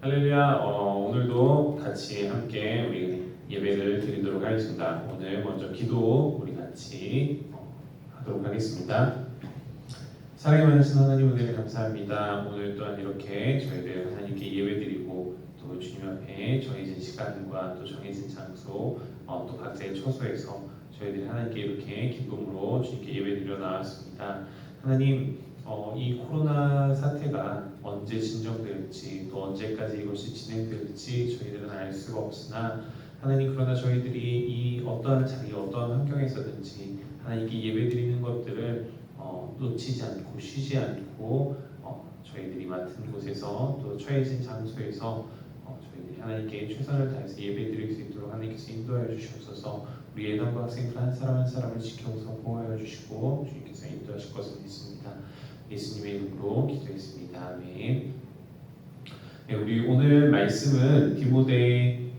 할렐루야. 오늘도 같이 함께 우리 예배를 드리도록 하겠습니다. 오늘 먼저 기도 우리 같이 하도록 하겠습니다. 사랑이 많으신 하나님 은혜를 감사합니다. 오늘 또한 이렇게 저희들 하나님께 예배드리고 또 주님 앞에 정해진 시간과 또 정해진 장소 또 각자의 처소에서 저희들이 하나님께 이렇게 기쁨으로 주님께 예배드려 나왔습니다. 하나님 이 코로나 사태가 언제 진정될지 또 언제까지 이것이 진행될지 저희들은 알 수가 없으나 하나님 그러나 저희들이 이 어떠한 자리 어떠한 환경에서든지 하나님께 예배드리는 것들을 놓치지 않고 쉬지 않고 저희들이 맡은 곳에서 또 처해진 장소에서 저희들이 하나님께 최선을 다해서 예배드릴 수 있도록 하나님께서 인도하여 주시옵소서. 우리 예단과 학생들 한 사람 한 사람을 지켜서 보호하여 주시고 주님께서 인도하실 것을 믿습니다. 예수님의 이름으로 기도했습니다. 아멘. 네, 우리 오늘 말씀은 디모데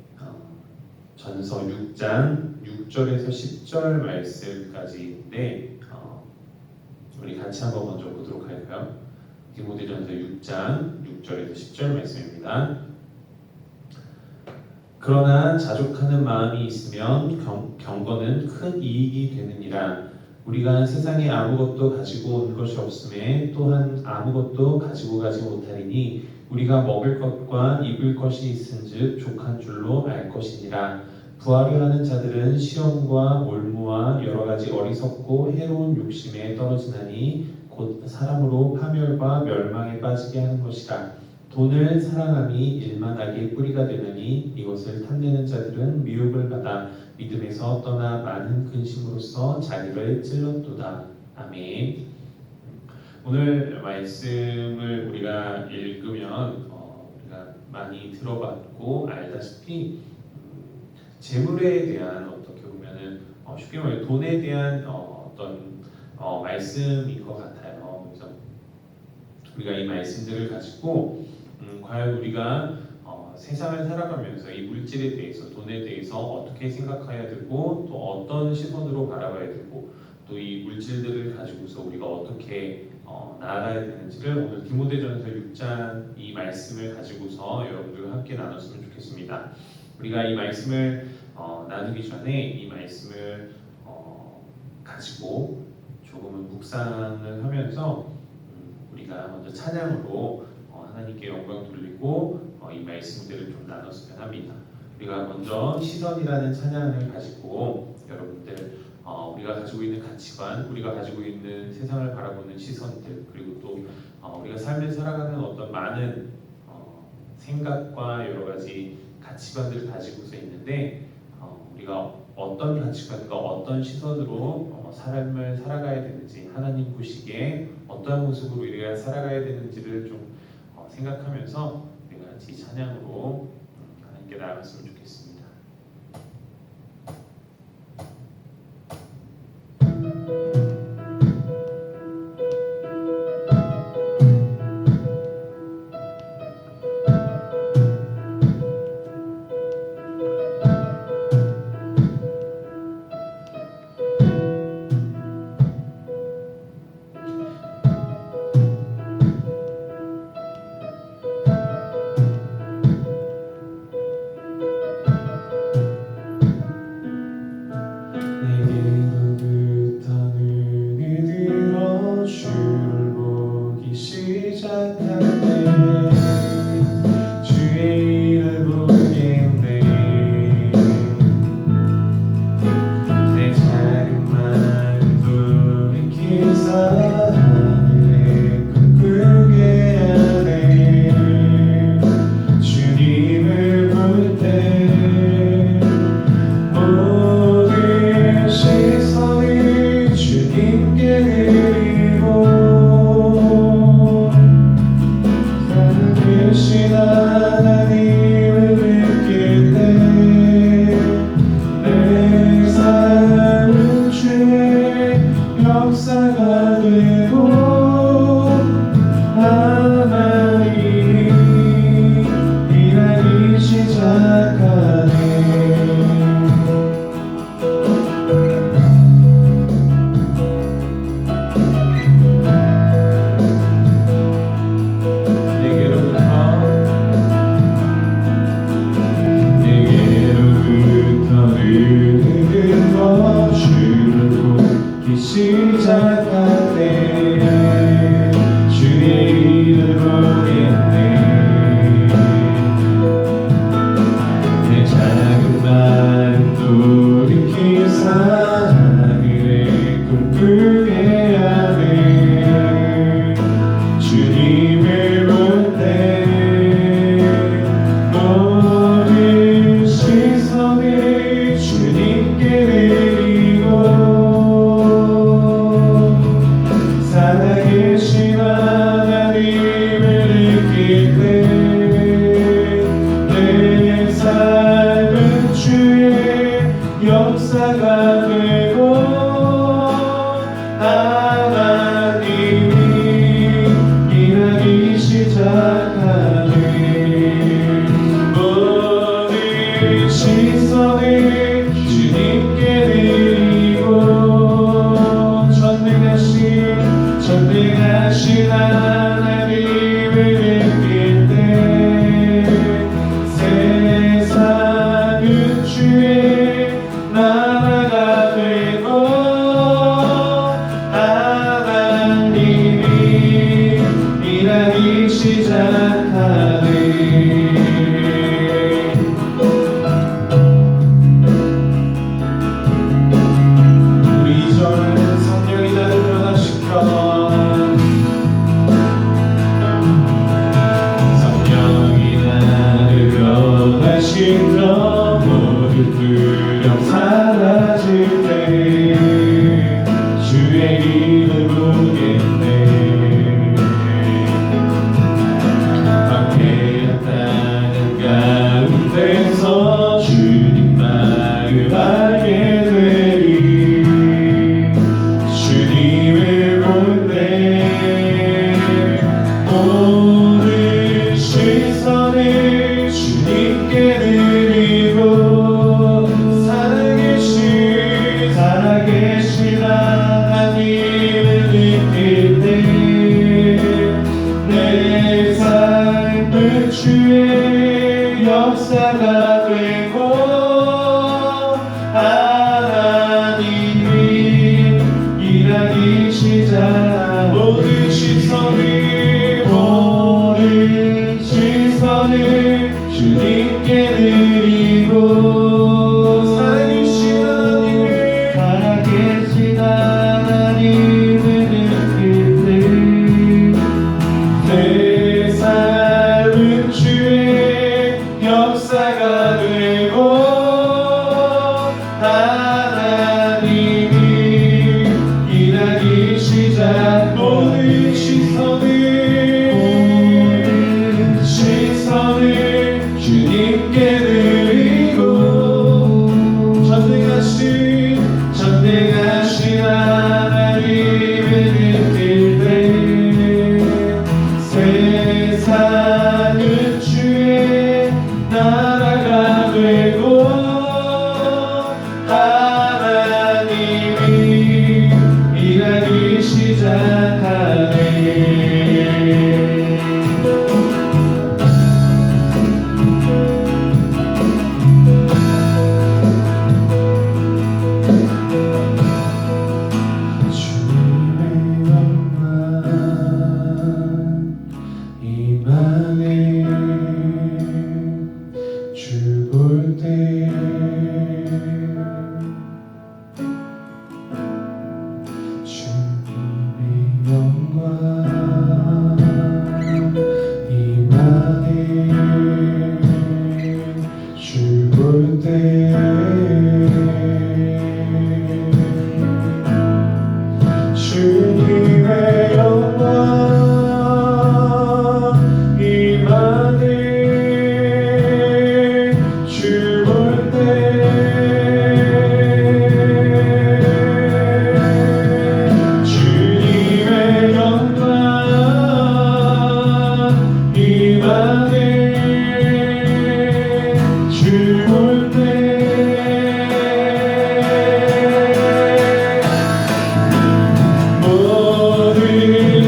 전서 6장 6절에서 10절 말씀까지인데 우리 같이 한번 먼저 보도록 할까요? 디모데 전서 6장 6절에서 10절 말씀입니다. 그러나 자족하는 마음이 있으면 경건은 큰 이익이 되느니라. 우리가 세상에 아무것도 가지고 온 것이 없음에 또한 아무것도 가지고 가지 못하리니 우리가 먹을 것과 입을 것이 있은즉 족한 줄로 알 것이니라. 부하려 하는 자들은 시험과 올무와 여러 가지 어리석고 해로운 욕심에 떨어지나니 곧 사람으로 파멸과 멸망에 빠지게 하는 것이라. 돈을 사랑함이 일만하게 뿌리가 되느니 이것을 탐내는 자들은 미혹을 받아 믿음에서 떠나 많은 근심으로써 자기를 찔렀도다. 아멘. 오늘 말씀을 우리가 읽으면 우리가 많이 들어봤고 알다시피 재물에 대한 어떻게 보면은 쉽게 말해 돈에 대한 어떤 말씀인 것 같아요. 그래서 우리가 이 말씀들을 가지고 과연 우리가 세상을 살아가면서 이 물질에 대해서 돈에 대해서 어떻게 생각해야 되고 또 어떤 시선으로 바라봐야 되고 또 이 물질들을 가지고서 우리가 어떻게 나아가야 되는지를 오늘 디모데전서 6장 이 말씀을 가지고서 여러분들과 함께 나눴으면 좋겠습니다. 우리가 이 말씀을 나누기 전에 이 말씀을 가지고 조금은 묵상을 하면서 우리가 먼저 찬양으로 하나님께 영광 돌리고 이 말씀들을 좀 나눴으면 합니다. 우리가 먼저 시선이라는 찬양을 가지고 여러분들 우리가 가지고 있는 가치관, 우리가 가지고 있는 세상을 바라보는 시선들, 그리고 또 우리가 삶을 살아가는 어떤 많은 생각과 여러 가지 가치관들을 가지고서 있는데 우리가 어떤 가치관과 어떤 시선으로 삶을 살아가야 되는지 하나님 보시기에 어떠한 모습으로 우리가 살아가야 되는지를 좀 생각하면서 우리가 같이 찬양으로 하나님께 나아갔으면 좋겠습니다. 주의 역사가 되고 하나님이 일하기 시작 모든 시선을 주님께 드리고 살아계신 하나님을 느낄 때 내 삶은 주의 역사가 되고 하나님이 일하기 시작 모든 시선을 주님께 드리고 전능하신 하나님을 느낄 때 세상은 주의 나라가 되고 하나님이 일하기 시작하네. 볼 때 주님의 영광 임하네 주 볼 때 주님의 영광 임하네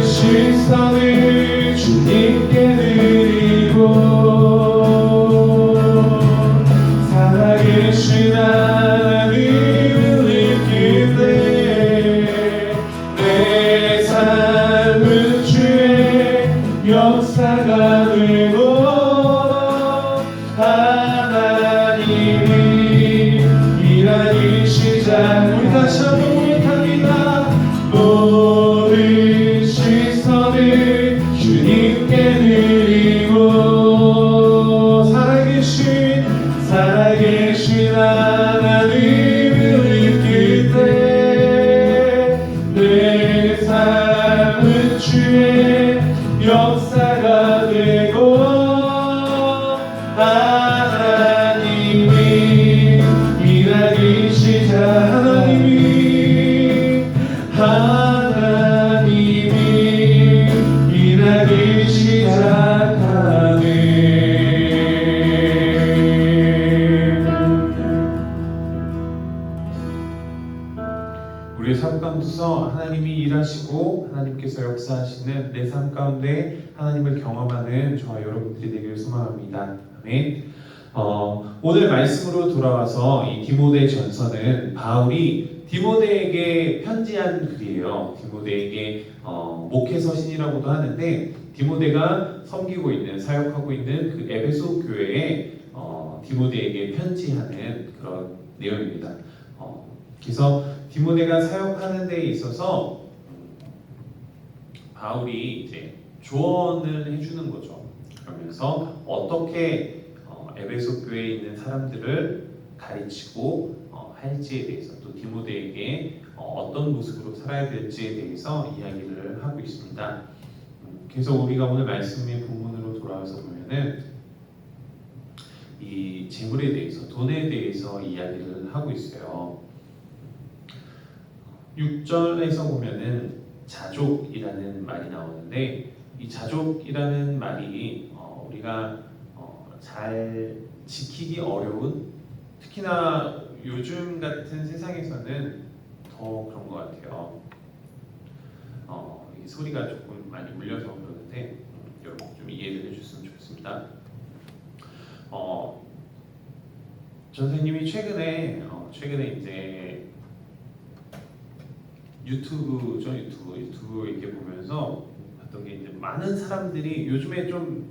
시선을 주님께 드리고 살아계신 하나님을 느낄 때 내 삶은 주의 역사가 되고 하나님이 일하기 시작 우리 다시 한번 고백합니다. 모든 시선을 주님께 드리고 살아계신 하나님을 느낄 때 내 삶은 주의 역사가 되고 하나님이 일하기 시작 하나님이 일하기 시작하네. 우리의 삶 가운데서 하나님이 일하시고 하나님께서 역사하시는 내 삶 가운데 하나님을 경험하는 저와 여러분들이 되기를 소망합니다. 아멘. 오늘 말씀으로 돌아와서 이 디모데 전서는 바울이 디모데에게 편지한 글이에요. 디모데에게 목회서신이라고도 하는데 디모데가 섬기고 있는 사역하고 있는 그 에베소 교회에 디모데에게 편지하는 그런 내용입니다. 그래서 디모데가 사역하는 데 있어서 바울이 이제 조언을 해주는 거죠. 그러면서 어떻게 에베소 교회에 있는 사람들을 가르치고 할지에 대해서 또 디모데에게 어떤 모습으로 살아야 될지에 대해서 이야기를 하고 있습니다. 그래서 우리가 오늘 말씀의 본문으로 돌아와서 보면은 이 재물에 대해서 돈에 대해서 이야기를 하고 있어요. 6절에서 보면은 자족이라는 말이 나오는데 이 자족이라는 말이 우리가 잘 지키기 어려운 특히나 요즘 같은 세상에서는 더 그런 것 같아요. 이 소리가 조금 많이 울려서 그러는데 여러분 좀 이해를 해주셨으면 좋겠습니다. 어, 전생님이 최근에 이제 유튜브 이렇게 보면서 봤던 게 이제 많은 사람들이 요즘에 좀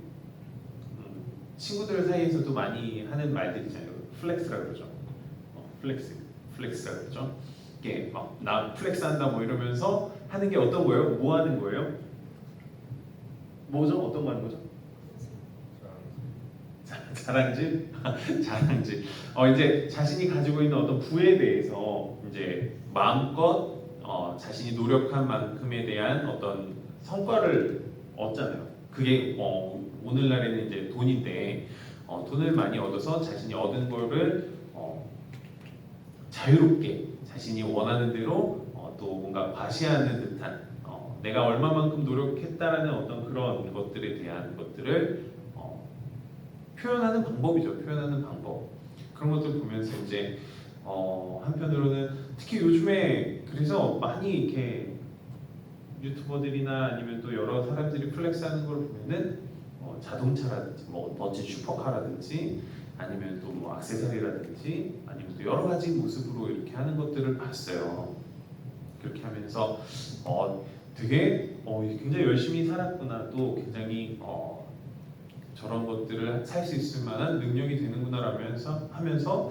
친구들 사이에서도 많이 하는 말들 있잖아요. 플렉스라 그러죠. 플렉스라 그러죠. 이게 막 나 플렉스 한다 뭐 이러면서 하는 게 어떤 거예요? 뭐 하는 거예요? 뭐죠? 어떤 거 하는 거죠? 자랑질? 자랑질. 이제 자신이 가지고 있는 어떤 부에 대해서 이제 마음껏 자신이 노력한 만큼에 대한 어떤 성과를 얻잖아요. 그게 오늘날에는 이제 돈인데 돈을 많이 얻어서 자신이 얻은 거를 자유롭게 자신이 원하는 대로 또 뭔가 과시하는 듯한 내가 얼마만큼 노력했다라는 어떤 그런 것들에 대한 것들을 표현하는 방법이죠. 표현하는 방법. 그런 것들 보면서 이제 한편으로는 특히 요즘에 그래서 많이 이렇게 유튜버들이나 아니면 또 여러 사람들이 플렉스하는 걸 보면은 자동차라든지 뭐 멋진 슈퍼카라든지 아니면 또 뭐 액세서리라든지 아니면 또 여러 가지 모습으로 이렇게 하는 것들을 봤어요. 그렇게 하면서 되게 굉장히 열심히 살았구나, 또 굉장히 저런 것들을 살 수 있을 만한 능력이 되는구나라면서 하면서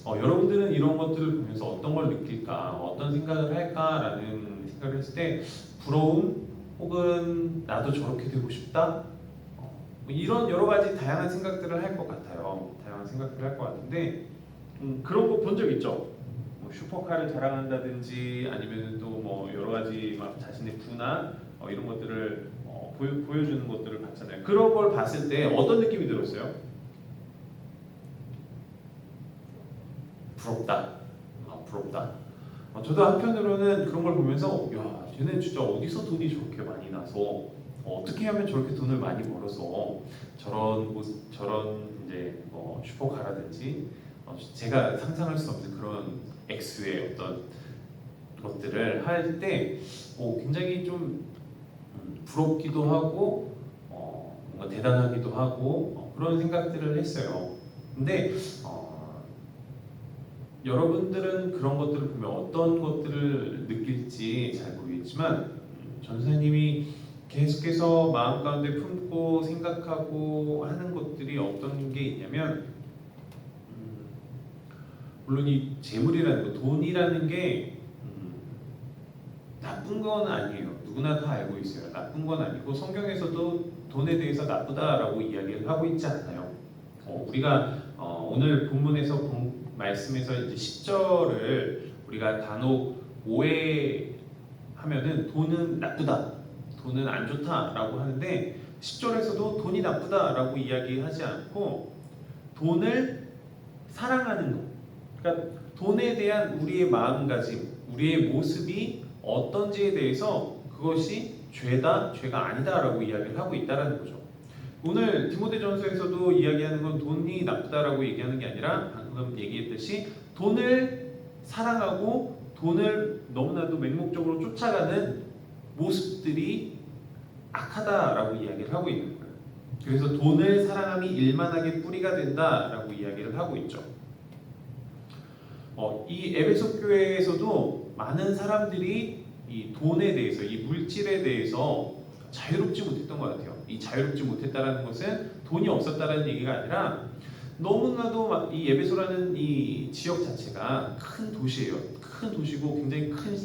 여러분들은 이런 것들을 보면서 어떤 걸 느낄까, 어떤 생각을 할까라는 생각을 했을 때 부러움 혹은 나도 저렇게 되고 싶다 뭐 이런 여러 가지 다양한 생각들을 할 것 같아요. 다양한 생각들을 할 것 같은데 그런 거 본 적 있죠? 뭐 슈퍼카를 자랑한다든지 아니면 또 뭐 여러 가지 막 자신의 부나 이런 것들을 보여주는 것들을 봤잖아요. 그런 걸 봤을 때 어떤 느낌이 들었어요? 부럽다. 부럽다. 저도 한편으로는 그런 걸 보면서 야, 쟤는 진짜 어디서 돈이 저렇게 많이 나서 어떻게 하면 저렇게 돈을 많이 벌어서 저런 이제 슈퍼카라든지 제가 상상할 수 없는 그런 액수의 어떤 것들을 할 때 굉장히 좀 부럽기도 하고 뭔가 대단하기도 하고 그런 생각들을 했어요. 근데 여러분들은 그런 것들을 보면 어떤 것들을 느낄지 잘 모르겠지만 전사님이 계속해서 마음 가운데 품고 생각하고 하는 것들이 어떤 게 있냐면 물론 이 재물이라는 거, 돈이라는 게 나쁜 건 아니에요. 누구나 다 알고 있어요. 나쁜 건 아니고 성경에서도 돈에 대해서 나쁘다라고 이야기를 하고 있지 않나요? 우리가 오늘 본문에서 본 말씀에서 이제 10절을 우리가 간혹 오해하면은 돈은 나쁘다, 돈은 안 좋다라고 하는데 10절에서도 돈이 나쁘다라고 이야기하지 않고 돈을 사랑하는 것, 그러니까 돈에 대한 우리의 마음가짐, 우리의 모습이 어떤지에 대해서 그것이 죄다, 죄가 아니다라고 이야기를 하고 있다라는 거죠. 오늘 디모데전서에서도 이야기하는 건 돈이 나쁘다라고 얘기하는 게 아니라 방금 얘기했듯이 돈을 사랑하고 돈을 너무나도 맹목적으로 쫓아가는 모습들이 악하다라고 이야기를 하고 있는 거예요. 그래서 돈을 사랑함이 일만하게 뿌리가 된다라고 이야기를 하고 있죠. 이 에베소 교회에서도 많은 사람들이 이 돈에 대해서, 이 물질에 대해서 자유롭지 못했던 것 같아요. 이 자유롭지 못했다라는 것은 돈이 없었다라는 얘기가 아니라 너무나도 이 에베소라는 이 지역 자체가 큰 도시예요. 큰 도시고 굉장히 큰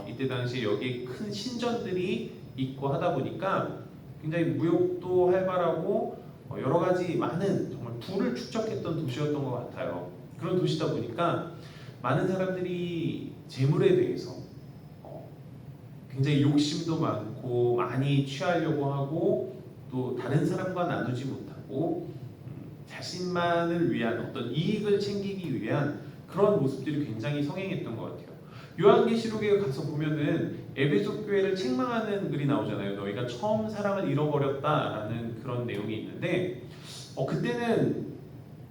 이때 당시에 여기에 큰 신전들이 있고 하다 보니까 굉장히 무역도 활발하고 여러 가지 많은 정말 부를 축적했던 도시였던 것 같아요. 그런 도시다 보니까 많은 사람들이 재물에 대해서 굉장히 욕심도 많고 많이 취하려고 하고 또 다른 사람과 나누지 못하고 자신만을 위한 어떤 이익을 챙기기 위한 그런 모습들이 굉장히 성행했던 것 같아요. 요한계시록에 가서 보면은 에베소 교회를 책망하는 글이 나오잖아요. 너희가 처음 사랑을 잃어버렸다라는 그런 내용이 있는데 그때는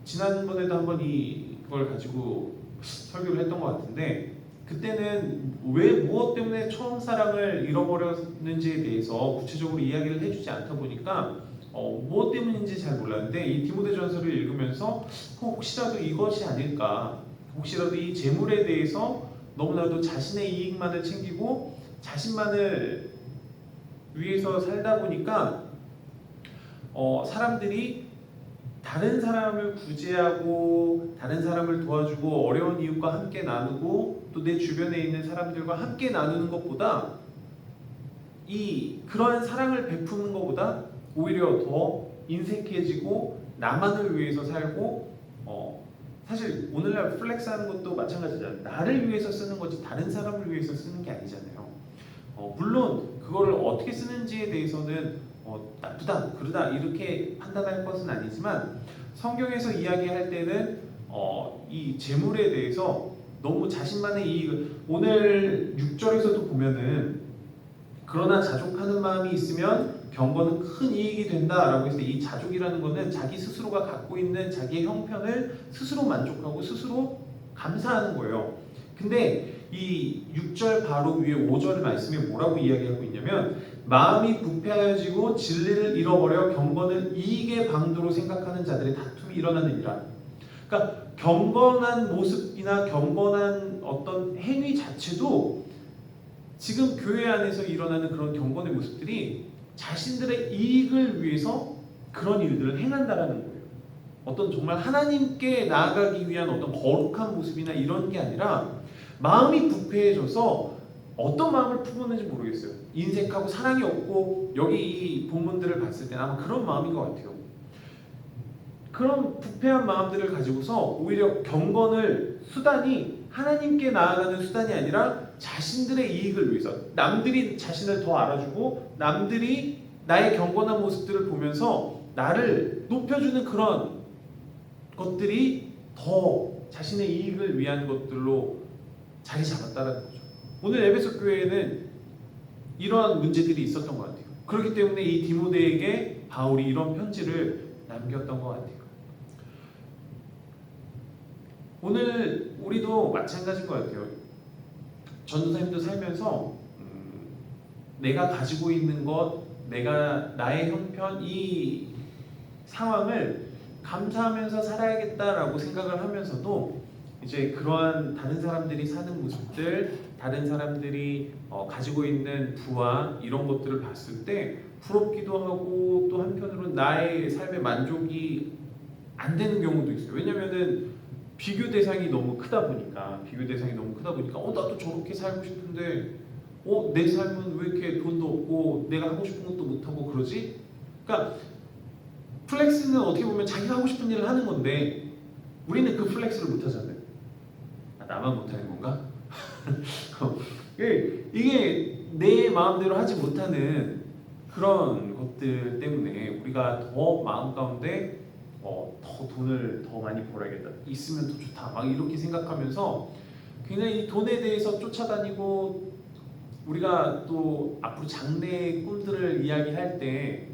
지난번에도 한번 이걸 가지고 설교를 했던 것 같은데 그때는 왜 무엇 때문에 처음 사랑을 잃어버렸는지에 대해서 구체적으로 이야기를 해주지 않다 보니까 뭐 때문인지 잘 몰랐는데 이 디모데전서를 읽으면서 혹시라도 이것이 아닐까, 혹시라도 이 재물에 대해서 너무나도 자신의 이익만을 챙기고 자신만을 위해서 살다 보니까 사람들이 다른 사람을 구제하고 다른 사람을 도와주고 어려운 이웃과 함께 나누고 또 내 주변에 있는 사람들과 함께 나누는 것보다 그러한 사랑을 베푸는 것보다 오히려 더 인색해지고 나만을 위해서 살고 사실 오늘날 플렉스하는 것도 마찬가지잖아요. 나를 위해서 쓰는 거지 다른 사람을 위해서 쓰는 게 아니잖아요. 물론 그거를 어떻게 쓰는지에 대해서는 나쁘다, 그러다 이렇게 판단할 것은 아니지만 성경에서 이야기할 때는 이 재물에 대해서 너무 자신만의 이익을 오늘 6절에서도 보면은 그러나 자족하는 마음이 있으면 경건은 큰 이익이 된다라고 해서 이 자족이라는 거는 자기 스스로가 갖고 있는 자기의 형편을 스스로 만족하고 스스로 감사하는 거예요. 근데 이 6절 바로 위에 5절 말씀에 뭐라고 이야기하고 있냐면 마음이 부패하여지고 진리를 잃어버려 경건을 이익의 방도로 생각하는 자들의 다툼이 일어나느니라. 그러니까 경건한 모습이나 경건한 어떤 행위 자체도 지금 교회 안에서 일어나는 그런 경건의 모습들이 자신들의 이익을 위해서 그런 일들을 행한다라는 거예요. 어떤 정말 하나님께 나아가기 위한 어떤 거룩한 모습이나 이런 게 아니라 마음이 부패해져서 어떤 마음을 품었는지 모르겠어요. 인색하고 사랑이 없고 여기 이 본문들을 봤을 때 아마 그런 마음인 것 같아요. 그런 부패한 마음들을 가지고서 오히려 경건을 수단이 하나님께 나아가는 수단이 아니라 자신들의 이익을 위해서 남들이 자신을 더 알아주고 남들이 나의 경건한 모습들을 보면서 나를 높여주는 그런 것들이 더 자신의 이익을 위한 것들로 자리 잡았다는 거죠. 오늘 에베소 교회에는 이러한 문제들이 있었던 것 같아요. 그렇기 때문에 이 디모데에게 바울이 이런 편지를 남겼던 것 같아요. 오늘 우리도 마찬가지인 것 같아요. 전도사님도 살면서 내가 가지고 있는 것, 나의 형편, 이 상황을 감사하면서 살아야겠다라고 생각을 하면서도 이제 그러한 다른 사람들이 사는 모습들, 다른 사람들이 가지고 있는 부와 이런 것들을 봤을 때 부럽기도 하고 또 한편으로는 나의 삶의 만족이 안 되는 경우도 있어요. 왜냐면은 비교 대상이 너무 크다 보니까 나도 저렇게 살고 싶은데 내 삶은 왜 이렇게 돈도 없고 내가 하고 싶은 것도 못하고 그러지? 그러니까 플렉스는 어떻게 보면 자기가 하고 싶은 일을 하는 건데 우리는 그 플렉스를 못 하잖아요. 나만 못하는 건가? 이게 내 마음대로 하지 못하는 그런 것들 때문에 우리가 더 마음 가운데 더 돈을 더 많이 벌어야겠다, 있으면 더 좋다, 막 이렇게 생각하면서 그냥 이 돈에 대해서 쫓아다니고 우리가 또 앞으로 장래의 꿈들을 이야기할 때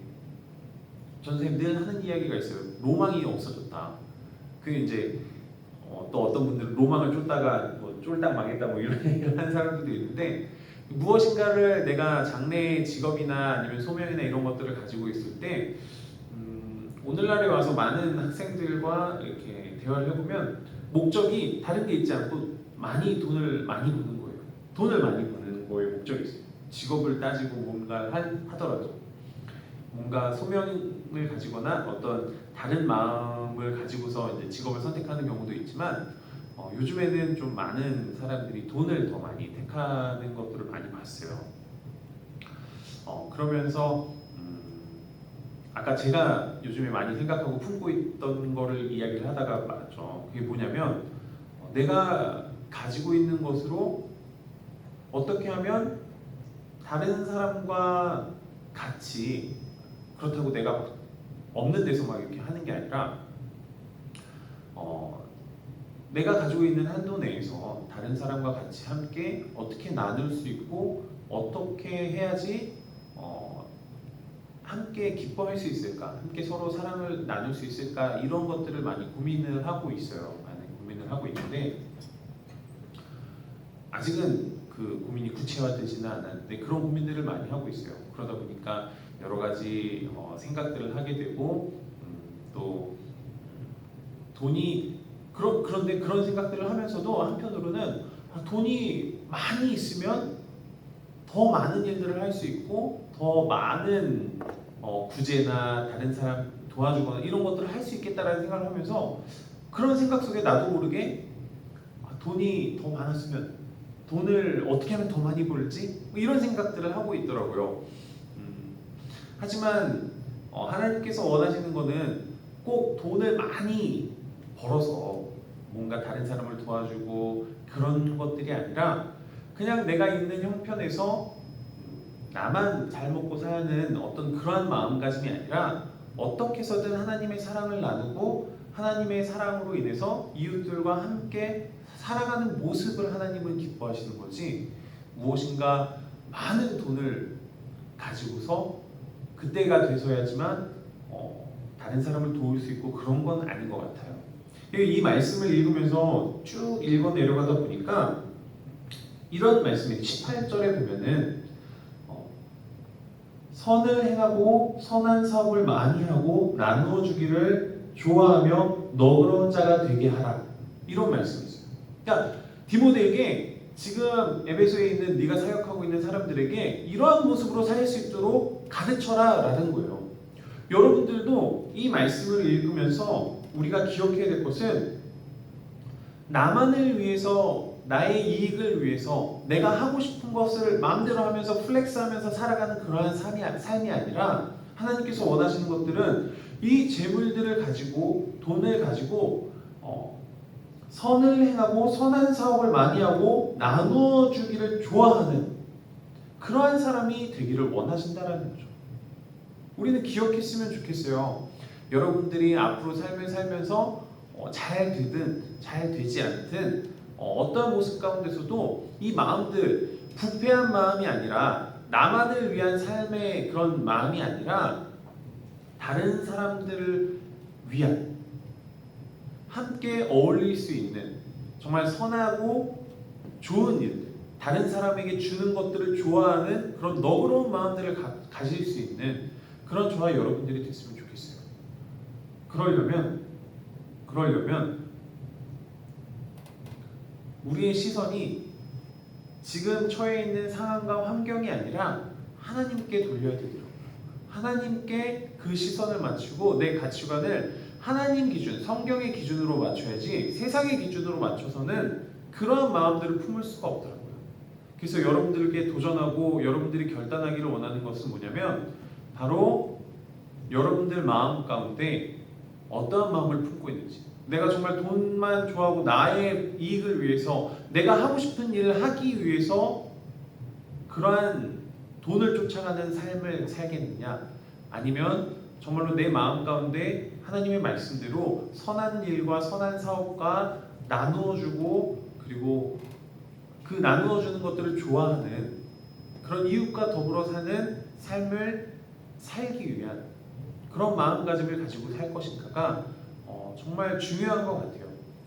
선생님 늘 하는 이야기가 있어요. 로망이 없어졌다. 그 이제 또 어떤 분들은 로망을 쫓다가 쫄딱 망했다 이런 얘기를 하는 사람들도 있는데 무엇인가를 내가 장래의 직업이나 아니면 소명이나 이런 것들을 가지고 있을 때 오늘날에 와서 많은 학생들과 이렇게 대화를 해보면 목적이 다른 게 있지 않고 돈을 많이 버는 거예요. 돈을 많이 버는 거에 목적이 있어요. 직업을 따지고 뭔가 하더라도 뭔가 소명을 가지거나 어떤 다른 마음을 가지고서 이제 직업을 선택하는 경우도 있지만 요즘에는 좀 많은 사람들이 돈을 더 많이 택하는 것들을 많이 봤어요. 그러면서 아까 제가 요즘에 많이 생각하고 품고 있던 거를 이야기를 하다가 말았죠. 그게 뭐냐면 내가 가지고 있는 것으로 어떻게 하면 다른 사람과 같이, 그렇다고 내가 없는 데서 막 이렇게 하는 게 아니라 내가 가지고 있는 한도 내에서 다른 사람과 같이 함께 어떻게 나눌 수 있고 어떻게 해야지 함께 기뻐할 수 있을까, 함께 서로 사랑을 나눌 수 있을까, 이런 것들을 많이 고민을 하고 있어요. 많이 고민을 하고 있는데 아직은 그 고민이 구체화되지는 않았는데 그런 고민들을 많이 하고 있어요. 그러다 보니까 여러 가지 생각들을 하게 되고 또 돈이 그런데 그런 생각들을 하면서도 한편으로는 돈이 많이 있으면 더 많은 일들을 할 수 있고 더 많은 구제나 다른 사람 도와주거나 이런 것들을 할 수 있겠다라는 생각을 하면서 그런 생각 속에 나도 모르게 돈이 더 많았으면 돈을 어떻게 하면 더 많이 벌지? 뭐 이런 생각들을 하고 있더라고요. 하지만 하나님께서 원하시는 거는 꼭 돈을 많이 벌어서 뭔가 다른 사람을 도와주고 그런 것들이 아니라 그냥 내가 있는 형편에서 나만 잘 먹고 사는 어떤 그러한 마음가짐이 아니라 어떻게 해서든 하나님의 사랑을 나누고 하나님의 사랑으로 인해서 이웃들과 함께 살아가는 모습을 하나님은 기뻐하시는 거지, 무엇인가 많은 돈을 가지고서 그때가 돼서야지만 다른 사람을 도울 수 있고 그런 건 아닌 것 같아요. 이 말씀을 읽으면서 쭉 읽어 내려가다 보니까 이런 말씀이 18절에 보면은 선을 행하고 선한 사업을 많이 하고 나누어 주기를 좋아하며 너그러운 자가 되게 하라, 이런 말씀이 있어요. 그러니까 디모데에게 지금 에베소에 있는 네가 사역하고 있는 사람들에게 이러한 모습으로 살 수 있도록 가르쳐라 라는 거예요. 여러분들도 이 말씀을 읽으면서 우리가 기억해야 될 것은 나만을 위해서, 나의 이익을 위해서 내가 하고 싶은 것을 마음대로 하면서 플렉스하면서 살아가는 그러한 삶이 아니라 하나님께서 원하시는 것들은 이 재물들을 가지고, 돈을 가지고 선을 행하고 선한 사업을 많이 하고 나누어 주기를 좋아하는 그러한 사람이 되기를 원하신다라는 거죠. 우리는 기억했으면 좋겠어요. 여러분들이 앞으로 삶을 살면서 잘 되든 잘 되지 않든 어떤 모습 가운데서도 이 마음들, 부패한 마음이 아니라 나만을 위한 삶의 그런 마음이 아니라 다른 사람들을 위한, 함께 어울릴 수 있는 정말 선하고 좋은 일들, 다른 사람에게 주는 것들을 좋아하는 그런 너그러운 마음들을 가질 수 있는 그런 저와 여러분들이 됐으면 좋겠어요. 그러려면 우리의 시선이 지금 처해 있는 상황과 환경이 아니라 하나님께 돌려야 되더라고요. 하나님께 그 시선을 맞추고 내 가치관을 하나님 기준, 성경의 기준으로 맞춰야지 세상의 기준으로 맞춰서는 그러한 마음들을 품을 수가 없더라고요. 그래서 여러분들께 도전하고 여러분들이 결단하기를 원하는 것은 뭐냐면 바로 여러분들 마음 가운데 어떠한 마음을 품고 있는지, 내가 정말 돈만 좋아하고 나의 이익을 위해서 내가 하고 싶은 일을 하기 위해서 그러한 돈을 쫓아가는 삶을 살겠느냐, 아니면 정말로 내 마음 가운데 하나님의 말씀대로 선한 일과 선한 사업과 나누어주고 그리고 그 나누어주는 것들을 좋아하는 그런 이웃과 더불어 사는 삶을 살기 위한 그런 마음가짐을 가지고 살 것인가가 정말 중요한 것 같아요.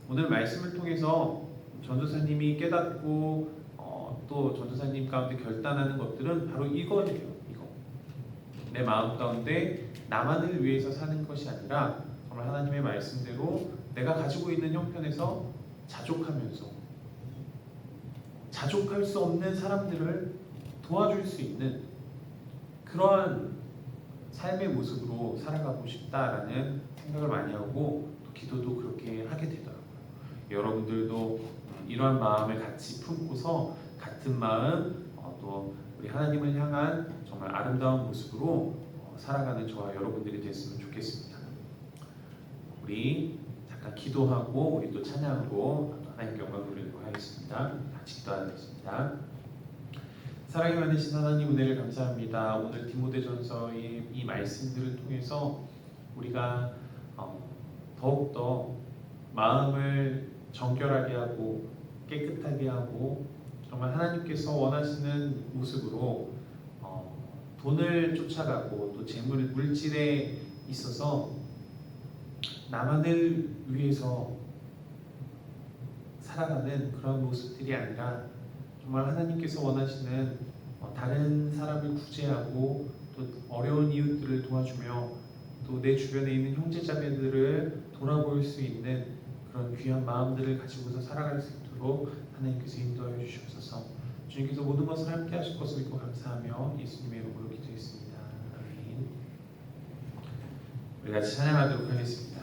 오늘 말씀을 통해서 전도사님이 깨닫고 또 전도사님 가운데 결단하는 것들은 바로 이거예요. 이거. 내 마음 가운데 나만을 위해서 사는 것이 아니라 정말 하나님의 말씀대로 내가 가지고 있는 형편에서 자족할 수 없는 사람들을 도와줄 수 있는 그러한 삶의 모습으로 살아가고 싶다라는 생각을 많이 하고 또 기도도 그렇게 하게 되더라고요. 여러분들도 이러한 마음을 같이 품고서 같은 마음, 또 우리 하나님을 향한 정말 아름다운 모습으로 살아가는 저와 여러분들이 됐으면 좋겠습니다. 우리 잠깐 기도하고 우리 또 찬양으로 하나님께 영광을 돌리도록 하겠습니다. 같이 기도하겠습니다. 사랑이 많으신 하나님, 은혜를 감사합니다. 오늘 디모데전서의 이 말씀들을 통해서 우리가 더욱더 마음을 정결하게 하고 깨끗하게 하고 정말 하나님께서 원하시는 모습으로 돈을 쫓아가고 또 재물, 물질에 있어서 나만을 위해서 살아가는 그런 모습들이 아니라 정말 하나님께서 원하시는 다른 사람을 구제하고 또 어려운 이웃들을 도와주며 또 내 주변에 있는 형제자매들을 돌아볼 수 있는 그런 귀한 마음들을 가지고서 살아갈 수 있도록 하나님께서 인도하여 주시옵소서. 주님께서 모든 것을 함께 하실 것을 믿고 감사하며 예수님의 이름으로 기도했습니다. 아멘. 우리 같이 찬양하도록 하겠습니다.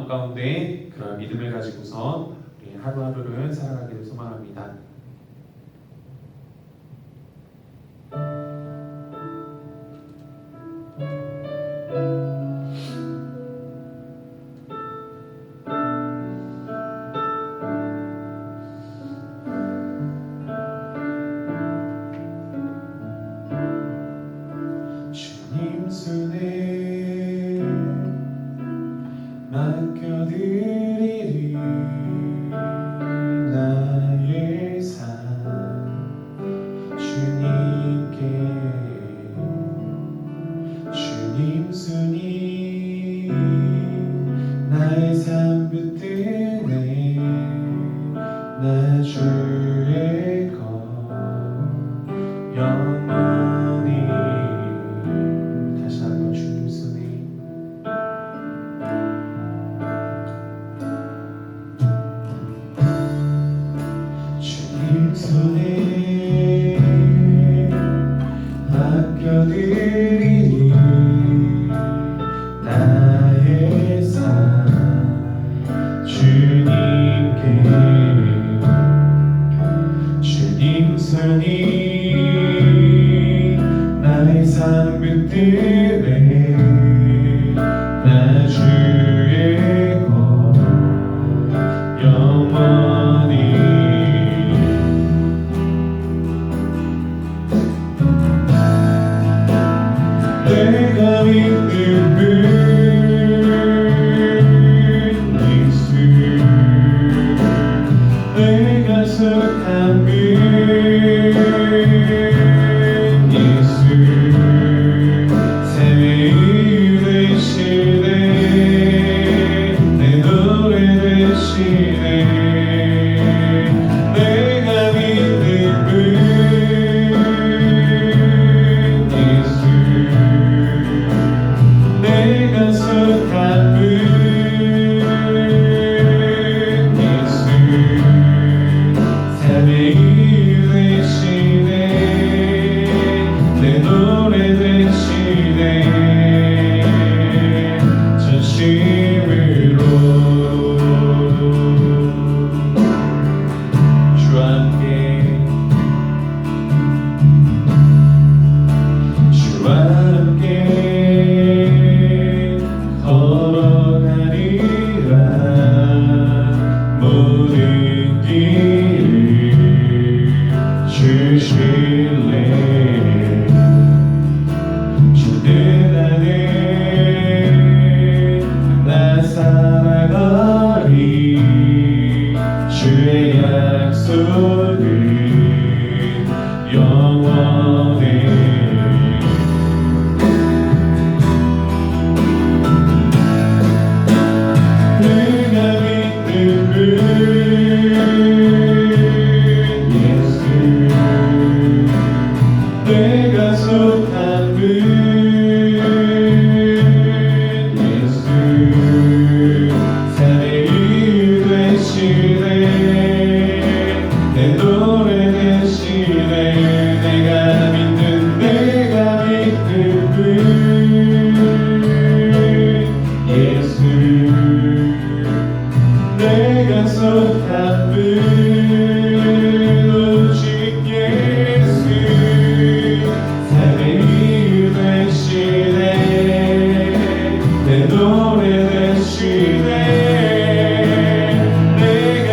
마음 가운데 그런 믿음을 가지고서 우리 하루하루를 살아가기를 소망합니다. 주님 손에 맡겨드리리 나의 삶 주님께 주님 손이 나의 삶 붙드네 나 주의 것 영원히 다시 한번 주님 손에 주님 손에 맡겨드리리 나의 삶 주님께 주님 손이 나의 삶 붙드네 나 주의 것 영원히 내가 믿는 분 예수 내가 속한 분 예수 삶의 이유 되시네 내 노래 되시네 내가 믿는 분 예수 내가 속한 분 예수 삶의 이유 되시네 내 노래 되시네 전심으로 주와 함께 주와 함께 걸어가리라 모든 길을 주실래 주 뜻 안에 나 살아가리 주의 약속은 영원해 내가 믿는 분 예수 내가 속한 분 예수 삶의 이유 되시네 내 노래 되시네 내가 믿는 분 예수 내가 속한 분 오직 예수 삶의 이유 되시네 내 노래 되시네 내가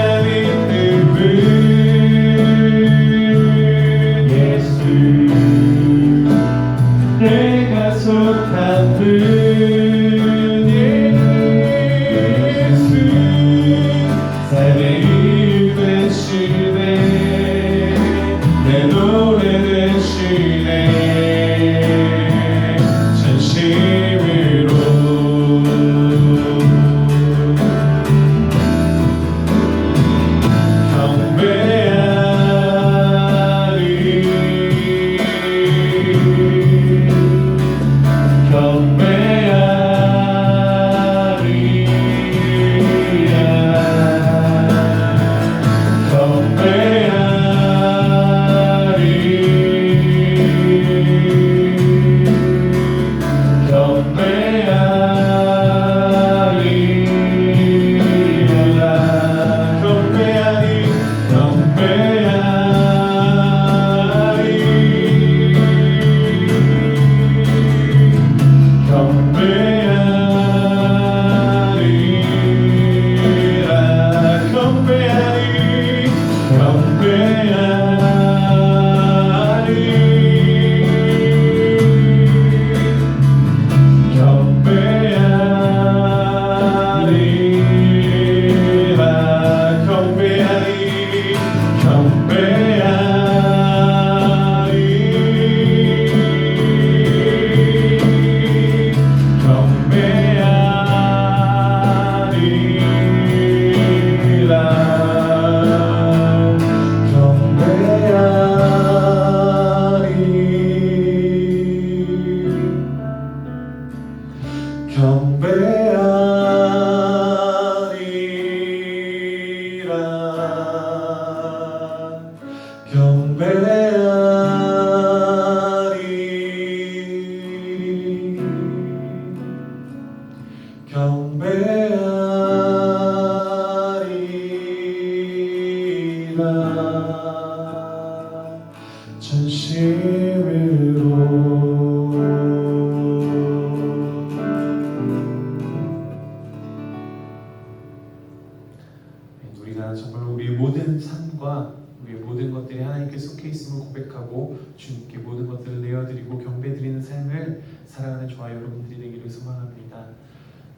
우리가 정말 우리의 모든 삶과 우리의 모든 것들이 하나님께 속해 있음을 고백하고 주님께 모든 것들을 내어드리고 경배드리는 삶을 살아가는 저와 여러분들이 되기를 소망합니다.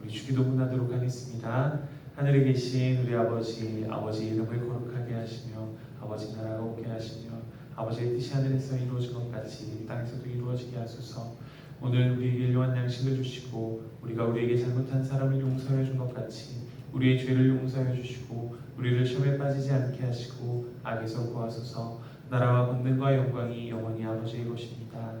우리 주기도문 하도록 하겠습니다. 하늘에 계신 우리 아버지, 아버지 이름을 거룩하게 하시며 아버지 나라가 오게 하시며 아버지의 뜻이 하늘에서 이루어진 것 같이 땅에서도 이루어지게 하소서. 오늘 우리에게 일용할 양식을 주시고 우리가 우리에게 잘못한 사람을 용서해 준 것 같이 우리의 죄를 용서해 주시고 우리를 시험에 빠지지 않게 하시고 악에서 구하소서. 나라와 권능과 영광이 영원히 아버지의 것입니다.